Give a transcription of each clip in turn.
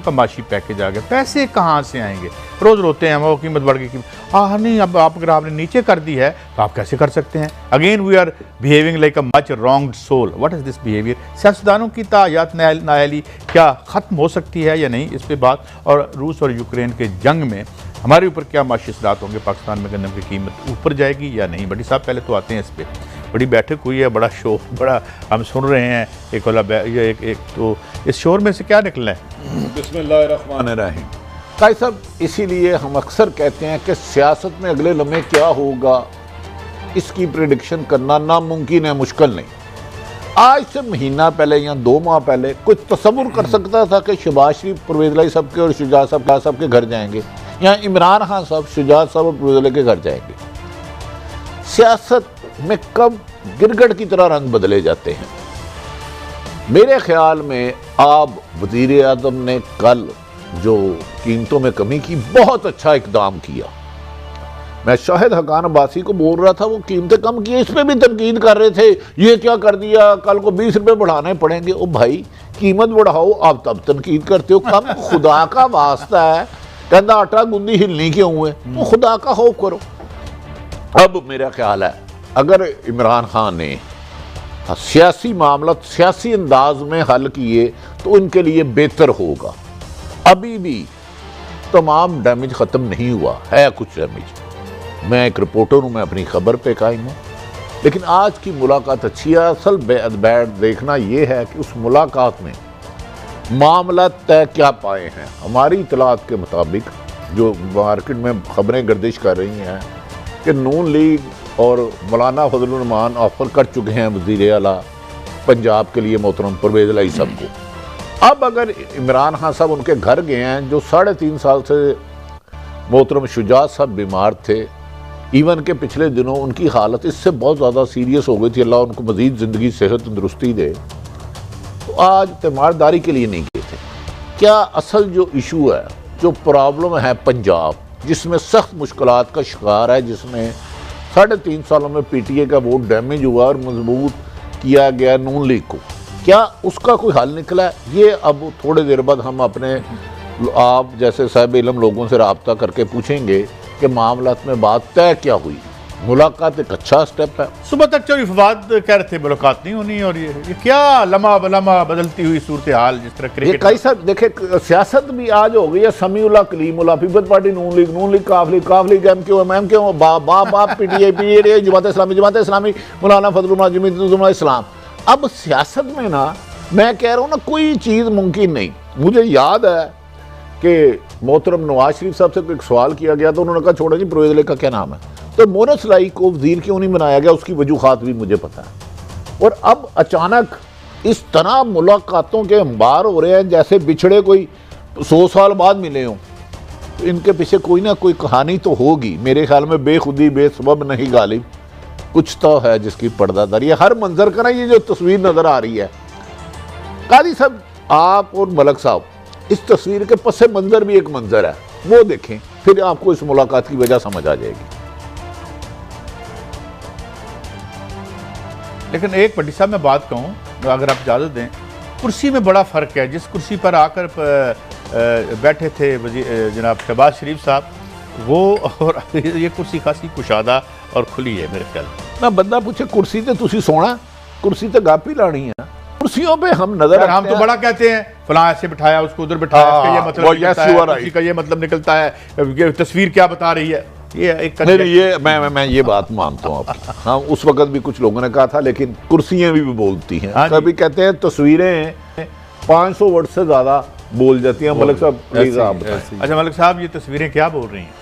का माशी पैकेज आ गया, पैसे कहाँ से आएंगे? रोज़ रोते हैं वो कीमत बढ़ गई, नहीं, अब आप अगर आपने नीचे कर दी है तो आप कैसे कर सकते हैं? Again we are behaving like a much wronged soul. What is this behaviour? सियासतदानों की तायात नाअहली क्या ख़त्म हो सकती है या नहीं, इस पर बात। और रूस और यूक्रेन के जंग में हमारे ऊपर क्या माशी असरात होंगे? पाकिस्तान में गंदम की कीमत ऊपर जाएगी या नहीं? बड़ी साहब पहले तो आते हैं इस पर। बड़ी बैठक हुई है, बड़ा शोर, बड़ा हम सुन रहे हैं एक वाला एक तो इस शोर में से क्या निकलना है? बिस्मिल्लाहिर्रहमानिर्रहीम। भाई साहब, इसीलिए हम अक्सर कहते हैं कि सियासत में अगले लम्हे क्या होगा इसकी प्रेडिक्शन करना नामुमकिन है, मुश्किल नहीं। आज से महीना पहले या 2 माह पहले कुछ तसव्वुर कर सकता था कि शहबाज शरीफ परवेज़ इलाही साहब के और शुजात साहब के घर जाएंगे, या इमरान खान साहब शुजात साहब और परवेज़ इलाही के घर जाएंगे? सियासत में कब गिरगट की तरह रंग बदले जाते हैं। मेरे ख्याल में आप वज़ीर आज़म ने कल जो कीमतों में कमी की, बहुत अच्छा इक़दाम किया। मैं शाहिद हकान अब्बासी को बोल रहा था वो कीमतें कम की, इस पर भी तनकीद कर रहे थे, ये क्या कर दिया, कल को 20 रुपये बढ़ाने पड़ेंगे। ओ भाई, कीमत बढ़ाओ, आप तब तनकीद करते हो? कम खुदा का वास्ता है, कहता आटा गुंदी हिलनी क्यों है, तो खुदा का खौफ करो। अब मेरा ख्याल है अगर इमरान खान ने सियासी मामला सियासी अंदाज में हल किए तो उनके लिए बेहतर होगा। अभी भी तमाम डैमेज ख़त्म नहीं हुआ है, कुछ डैमेज। मैं एक रिपोर्टर हूँ, मैं अपनी खबर पे कायम हूँ, लेकिन आज की मुलाकात अच्छी है। असल बैड देखना यह है कि उस मुलाकात में मामला तय क्या पाए हैं। हमारी इतलात के मुताबिक जो मार्केट में खबरें गर्दिश कर रही हैं कि नून लीग और मौलाना फजलुर रहमान ऑफर कर चुके हैं वज़ीर आला पंजाब के लिए मोहतरम परवेज़ इलाही साहब को। अब अगर इमरान खान साहब उनके घर गए हैं, जो 3.5 साल से मोहतरम शुजात साहब बीमार थे, इवन के पिछले दिनों उनकी हालत इससे बहुत ज़्यादा सीरियस हो गई थी, अल्लाह उनको मज़ीद ज़िंदगी सेहत तंदुरुस्ती दे, तो आज तीमारदारी के लिए नहीं गए थे। क्या असल जो इशू है, जो प्रॉब्लम है पंजाब, जिसमें सख्त मुश्किलात का शिकार है, जिसमें 3.5 सालों में PTI का वोट डैमेज हुआ और मजबूत किया गया नून लीग को, क्या उसका कोई हल निकला है? ये अब थोड़ी देर बाद हम अपने आप जैसे साहिब इल्म लोगों से रब्ता करके पूछेंगे कि मामलात में बात तय क्या हुई। मुलाकात एक अच्छा स्टेप है। सुबह तक चोरी फवाद कह रहे थे मुलाकात नहीं होनी, और ये क्या लम्हा बदलती हुई सूरत हाल, जिस तरह क्रिकेट। कई साहब देखे, सियासत भी आज हो गई है समीउल्लाह कलीमुल्लाह, पीपल्स पार्टी नून लीग काफ लीग MQ बाप PTI जमात इस्लामी मौलाना फजलुर जमीयत इस्लाम। अब सियासत में ना, मैं कह रहा हूँ ना, कोई चीज़ मुमकिन नहीं। मुझे याद है कि मोहतरम नवाज शरीफ साहब से एक सवाल किया गया तो उन्होंने कहा छोड़ा जी परवेज़ इलाही का क्या नाम है, तो मोनस लाई को वज़ीर क्यों नहीं बनाया गया, उसकी वजूहात भी मुझे पता है। और अब अचानक इस तरह मुलाकातों के अंबार हो रहे हैं जैसे बिछड़े कोई 100 साल बाद मिले हों। तो इनके पीछे कोई ना कोई कहानी तो होगी। मेरे ख्याल में बेखुदी बेसबब नहीं गालिब, कुछ तो है जिसकी पर्दादारी है। हर मंजर का ना ये जो तस्वीर नज़र आ रही है, काजी साहब आप और मलक साहब, इस तस्वीर के पस मंजर भी एक मंजर है, वो देखें, फिर आपको इस मुलाकात की वजह समझ आ जाएगी। लेकिन एक बड़ी साहब मैं बात कहूँ, अगर आप इजाज़त दें, कुर्सी में बड़ा फ़र्क है। जिस कुर्सी पर आकर बैठे थे जनाब शहबाज शरीफ साहब, वो और ये कुर्सी खासी कुशादा और खुली है मेरे ख्याल में। ना बंदा पूछे कुर्सी तो तुसी सोना, कुर्सी तो गापी लानी है। कुर्सियों पे हम नजर, हम तो बड़ा कहते हैं फलां ऐसे बिठाया, उसको उधर बिठाया, इसका ये मतलब निकलता है, कुर्सी का ये मतलब निकलता है, ये तस्वीर क्या बता रही है। ये एक नहीं, ये मैं ये बात मानता हूँ आपकी। हाँ, उस वक्त भी कुछ लोगों ने कहा था, लेकिन कुर्सियाँ भी बोलती हैं। कभी कहते हैं तस्वीरें 500 वर्ड से ज़्यादा बोल जाती हैं। मलिक साहब प्लीज़ आप बताएं। अच्छा मलिक साहब, ये तस्वीरें क्या बोल रही हैं?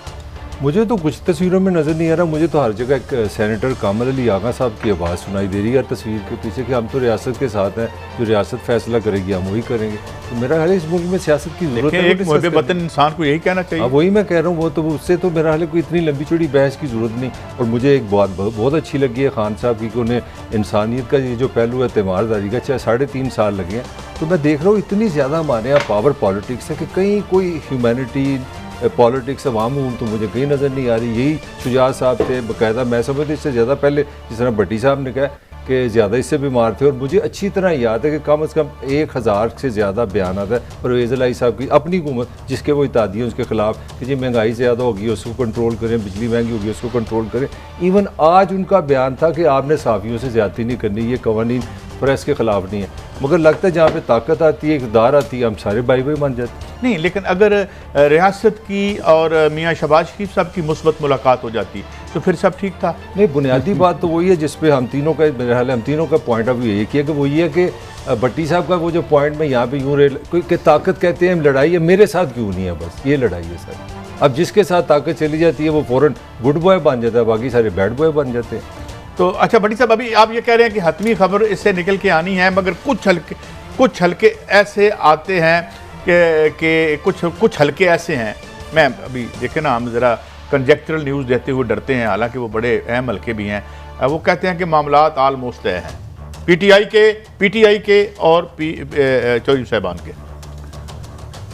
मुझे तो कुछ तस्वीरों में नज़र नहीं आ रहा, मुझे तो हर जगह एक सेनेटर कामल अली आगा साहब की आवाज़ सुनाई दे रही है तस्वीर के पीछे कि हम तो रियासत के साथ हैं, जो रियासत फैसला करेगी हम वही करेंगे। तो मेरा ख्याल है इस मुल्क में सियासत की जरूरत है। एक मुहब्बे वतन इंसान को यही कहना चाहिए। वही मैं कह रहा हूँ, वो तो उससे तो मेरा ख्याल है कोई इतनी लंबी चौड़ी बहस की ज़रूरत नहीं। और मुझे एक बात बहुत अच्छी लगी है खान साहब की कि उन्हें इंसानियत का ये जो पहलू है तीमारदारी का, चाहे 3.5 साल लगे हैं, तो मैं देख रहा हूँ इतनी ज़्यादा हमारे यहाँ पावर पॉलिटिक्स है कि कहीं कोई ह्यूमैनिटी पॉलिटिक्स अवाम तो मुझे कहीं नज़र नहीं आ रही। यही शुजात साहब थे बाकायदा, मैं समझती इससे ज़्यादा पहले, जिस तरह भट्टी साहब ने कहा कि ज़्यादा इससे बीमार थे, और मुझे अच्छी तरह याद है कि कम से कम 1000 से ज़्यादा बयान आता है परवेज़ इलाही साहब की अपनी हुकूमत, जिसके वो इत्यादी हैं उसके खिलाफ कि जी महंगाई ज़्यादा होगी उसको कंट्रोल करें, बिजली महंगी होगी उसको कंट्रोल करें। इवन आज उनका बयान था कि आपने सहाफ़ियों से ज़्यादती नहीं करनी, ये कवानीन प्रेस के ख़िलाफ़ नहीं है। मगर लगता है जहाँ पे ताकत आती है, इक़्तिदार आती है, हम सारे भाई भाई बन जाते हैं। नहीं, लेकिन अगर रियासत की और मियाँ शहबाज शरीफ साहब की मुस्बत मुलाकात हो जाती तो फिर सब ठीक था। नहीं, बुनियादी बात तो वही है जिस पे हम तीनों का, मेरे ख्याल है हम तीनों का पॉइंट ऑफ व्यू एक ही है कि वो ये है कि भट्टी साहब का वो जो पॉइंट में यहाँ पे यूँ कोई कि ताकत कहते हैं लड़ाई है, मेरे साथ क्यों नहीं है, बस ये लड़ाई है सर। अब जिसके साथ ताकत चली जाती है वो फ़ौरन गुड बॉय बन जाता है, बाकी सारे बैड बॉय बन जाते हैं। तो अच्छा भट्टी साहब, अभी आप ये कह रहे हैं कि हतमी खबर इससे निकल के आनी है, मगर कुछ हल्के ऐसे आते हैं कि कुछ हल्के ऐसे हैं, मैं अभी देखे ना, हम ज़रा कंजेक्चरल न्यूज़ देते हुए डरते हैं, हालांकि वो बड़े अहम हल्के भी हैं। वो कहते हैं कि मामलात आलमोस्ट तय हैं पीटीआई के और चौधरी साहबान के।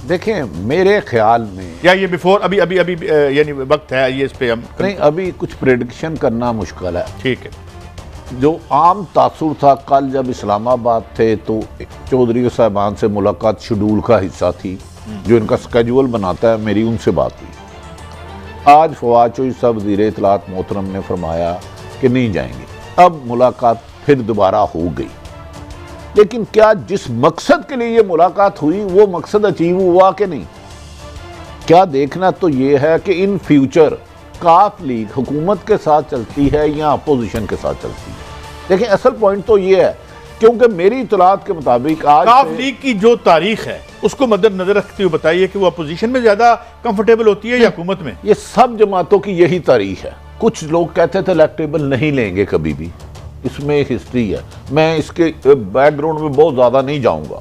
देखें, मेरे ख्याल में या ये बिफोर अभी यानी वक्त है ये इस पे हम नहीं, अभी कुछ प्रेडिक्शन करना मुश्किल है। ठीक है। जो आम तासुर था, कल जब इस्लामाबाद थे तो चौधरी साहबान से मुलाकात शेड्यूल का हिस्सा थी, जो इनका स्केड्यूल बनाता है, मेरी उनसे बात हुई। आज फवाद चौधरी साहब वज़ीर इत्तलात मोहतरम ने फरमाया कि नहीं जाएंगे। अब मुलाकात फिर दोबारा हो गई, लेकिन क्या जिस मकसद के लिए ये मुलाकात हुई वो मकसद अचीव हुआ कि नहीं? क्या देखना तो ये है कि इन फ्यूचर काफ लीग हुकूमत के साथ चलती है या अपोजिशन के साथ चलती है। देखिए, असल पॉइंट तो ये है, क्योंकि मेरी इत्तलात के मुताबिक आज काफ लीग की जो तारीख है उसको मद्देनजर रखते हुए बताइए कि वो अपोजिशन में ज्यादा कंफर्टेबल होती है या हुकूमत में? ये सब जमातों की यही तारीख है। कुछ लोग कहते थे इलेक्टेबल नहीं लेंगे कभी भी, इसमें एक हिस्ट्री है, मैं इसके बैकग्राउंड में बहुत ज़्यादा नहीं जाऊंगा।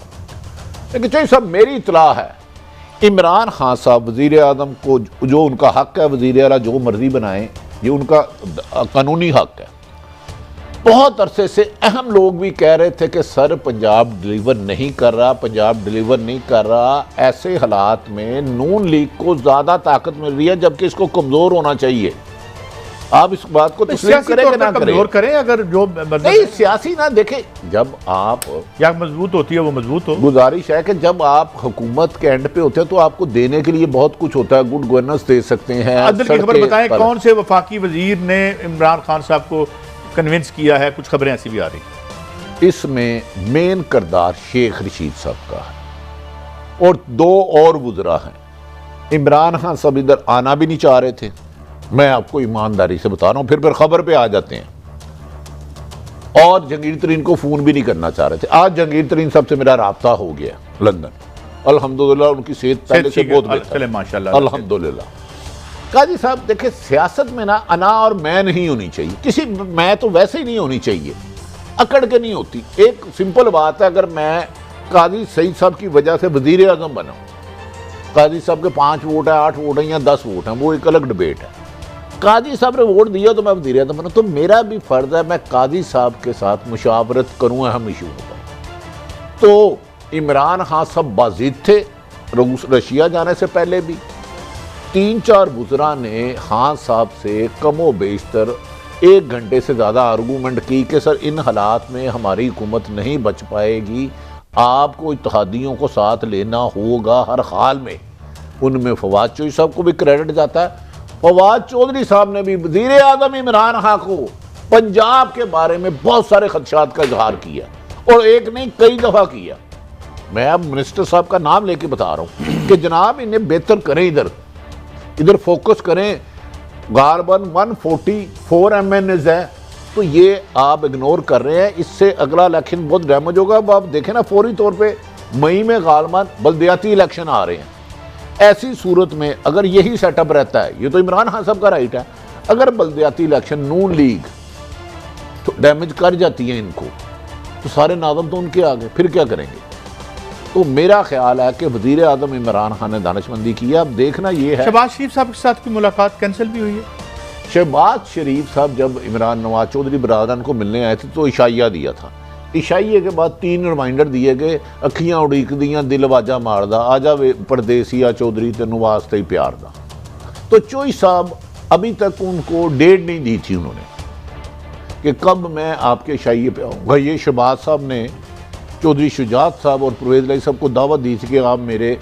लेकिन चाहिए सब मेरी इत्तला है, इमरान खान साहब वज़ीर आज़म को जो उनका हक है, वज़ीर आला जो मर्जी बनाएं, ये उनका कानूनी हक है। बहुत अरसे से अहम लोग भी कह रहे थे कि सर पंजाब डिलीवर नहीं कर रहा, पंजाब डिलीवर नहीं कर रहा। ऐसे हालात में नून लीग को ज़्यादा ताकत मिल रही है, जबकि इसको कमज़ोर होना चाहिए। आप इस बात को तस्लीम करें कि ना करें, अगर जो नहीं सियासी ना देखे, जब आप या मजबूत होती है वो मजबूत हो। गुजारिश है कि जब आप हुकूमत के एंड पे होते हैं तो आपको देने के लिए बहुत कुछ होता है, गुड गवर्नेंस दे सकते हैं। अदल की खबर बताएं, कौन से वफाकी वजीर ने इमरान खान साहब को कन्विंस किया है? कुछ खबरें ऐसी भी आ रही। इसमें मेन किरदार शेख रशीद साहब का है और 2 और वुज़रा हैं। इमरान खान साहब इधर आना भी नहीं चाह रहे थे, मैं आपको ईमानदारी से बता रहा हूं, फिर खबर पे आ जाते हैं। और जहांगीर तरीन को फोन भी नहीं करना चाह रहे थे। आज जहांगीर तरीन साहब से मेरा राब्ता हो गया लंदन, अल्हम्दुलिल्लाह, उनकी सेहत पहले से बहुत बेहतर, माशाल्लाह, अल्हम्दुलिल्लाह। काजी साहब देखिए, सियासत में ना अना और मैं नहीं होनी चाहिए, किसी मैं तो वैसे ही नहीं होनी चाहिए, अकड़ के नहीं होती। एक सिंपल बात है, अगर मैं काजी सईद साहब की वजह से वजीर आज़म बना, काजी साहब के 5 वोट है, 8 वोट है या 10 वोट है, वो एक अलग डिबेट है। काजी साहब ने वोट दिया तो मैं वज़ीर आज़म बना, तो मेरा भी फ़र्ज़ है मैं काजी साहब के साथ मुशावरत करूँ अहम इशू पर। तो इमरान खान साहब बाजिद थे रशिया जाने से पहले भी। 3-4 वुज़रा ने खान साहब से कमो बेशतर 1 घंटे से ज़्यादा आर्गूमेंट की कि सर इन हालात में हमारी हुकूमत नहीं बच पाएगी, आपको इत्तेहादियों को साथ लेना होगा हर हाल में। उनमें फवाद चौधरी साहब को भी क्रेडिट जाता है। फवाद चौधरी साहब ने भी वज़ीर आज़म इमरान खान को पंजाब के बारे में बहुत सारे खदशात का इजहार किया, और एक नहीं कई दफ़ा किया। मैं अब मिनिस्टर साहब का नाम लेके बता रहा हूँ कि जनाब इन्हें बेहतर करें, इधर फोकस करें। गारबन 144 MNs है, तो ये आप इग्नोर कर रहे हैं, इससे अगला इलेक्शन बहुत डैमेज होगा। अब आप देखें ना, फौरी तौर पे मई में गालमान बल्दियाती इलेक्शन आ रहे हैं। ऐसी सूरत में अगर यही सेटअप रहता है, ये तो इमरान खान साहब का राइट है, अगर बल्दियाती इलेक्शन नून लीग तो डैमेज कर जाती है इनको, तो सारे नाज़म तो उनके आगे, फिर क्या करेंगे? तो मेरा ख्याल है कि वज़ीर आज़म इमरान खान ने दानिशमंदी की है। अब देखना ये है, शहबाज शरीफ साहब के साथ की मुलाकात कैंसिल भी हुई है। शहबाज शरीफ साहब जब इमरान नवाज चौधरी बरादरान को मिलने आए थे तो इशाइया दिया था। इशाइये के बाद 3 रिमाइंडर दिए गए, अखियां उड़ीक दियां, दिल आवाजा मारदा, आजा वे परदेसिया चौधरी तेनू वास्ते ही प्यार दा। तो चौधरी साहब अभी तक उनको डेट नहीं दी थी उन्होंने, कि कब मैं आपके शाइए पे आऊँगा। ये शहबाज साहब ने चौधरी शुजात साहब और परवेज़ इलाही साहब को दावत दी थी कि आप मेरे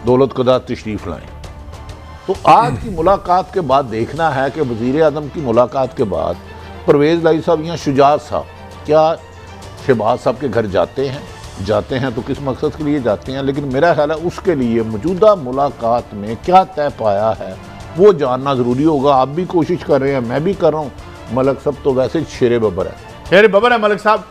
दौलत कदा तशरीफ़ लाएँ। तो आज की मुलाकात के बाद देखना है कि वज़ीर आज़म की मुलाकात के बाद परवेज़ इलाही साहब या शुजात साहब क्या शहबाज साहब के घर जाते हैं तो किस मकसद के लिए जाते हैं, लेकिन मेरा ख्याल है उसके लिए मौजूदा मुलाकात में क्या तय पाया है वो जानना ज़रूरी होगा। आप भी कोशिश कर रहे हैं, मैं भी कर रहा हूँ। मलक साहब तो वैसे शेरे बब्बर है। शेरे बब्बर है मलिक साहब।